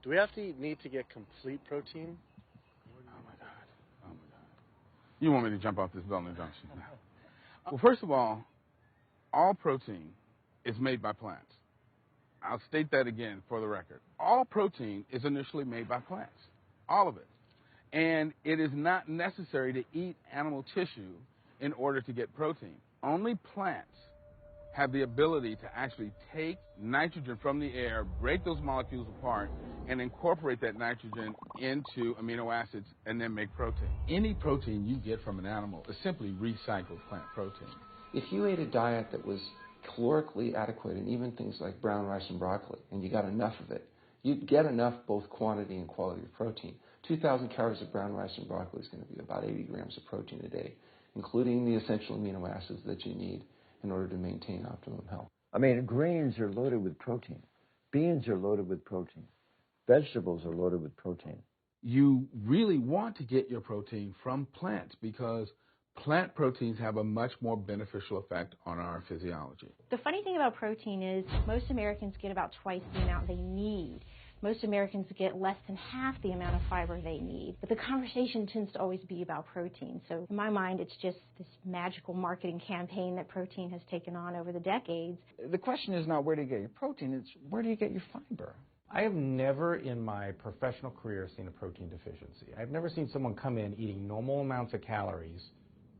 Do we have to need to get complete protein? Oh my God. Oh my God. You want me to jump off this building, don't you? Well, first of all protein is made by plants. I'll state that again for the record. All protein is initially made by plants. All of it. And it is not necessary to eat animal tissue in order to get protein. Only plants have the ability to actually take nitrogen from the air, break those molecules apart, and incorporate that nitrogen into amino acids and then make protein. Any protein you get from an animal is simply recycled plant protein. If you ate a diet that was calorically adequate, and even things like brown rice and broccoli, and you got enough of it, you'd get enough both quantity and quality of protein. 2,000 calories of brown rice and broccoli is going to be about 80 grams of protein a day, including the essential amino acids that you need in order to maintain optimum health. I mean, grains are loaded with protein. Beans are loaded with protein. Vegetables are loaded with protein. You really want to get your protein from plants because plant proteins have a much more beneficial effect on our physiology. The funny thing about protein is most Americans get about twice the amount they need. Most Americans get less than half the amount of fiber they need. But the conversation tends to always be about protein. So in my mind, it's just this magical marketing campaign that protein has taken on over the decades. The question is not where do you get your protein, it's where do you get your fiber? I have never in my professional career seen a protein deficiency. I've never seen someone come in eating normal amounts of calories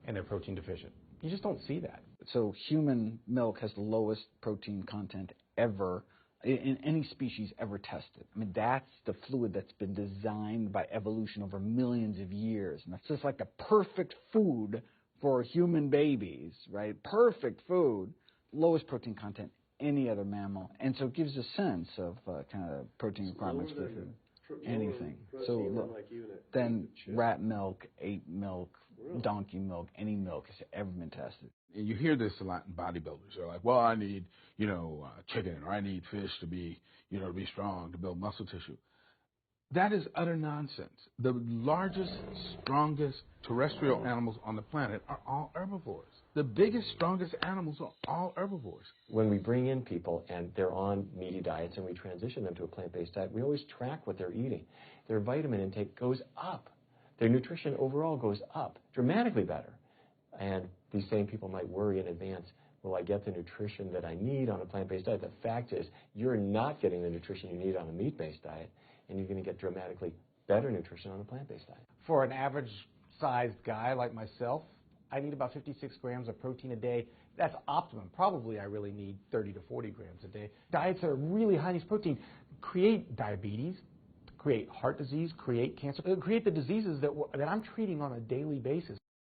and they're protein deficient. You just don't see that. So human milk has the lowest protein content ever in any species ever tested. I mean, that's the fluid that's been designed by evolution over millions of years. And that's just like the perfect food for human babies, right? Perfect food, lowest protein content any other mammal. And so it gives a sense of kind of protein requirements for food. Anything. So then rat milk, ape milk, donkey milk, any milk has ever been tested. And you hear this a lot in bodybuilders. They're like, well, I need, chicken, or I need fish to be, to be strong, to build muscle tissue. That is utter nonsense. The largest, strongest terrestrial animals on the planet are all herbivores. The biggest, strongest animals are all herbivores. When we bring in people and they're on meaty diets and we transition them to a plant-based diet, we always track what they're eating. Their vitamin intake goes up. Their nutrition overall goes up, dramatically better. And these same people might worry in advance, will I get the nutrition that I need on a plant-based diet? The fact is, you're not getting the nutrition you need on a meat-based diet, and you're going to get dramatically better nutrition on a plant-based diet. For an average-sized guy like myself, I need about 56 grams of protein a day. That's optimum. Probably I really need 30 to 40 grams a day. Diets that are really high in these protein create diabetes, create heart disease, create cancer, create the diseases that I'm treating on a daily basis.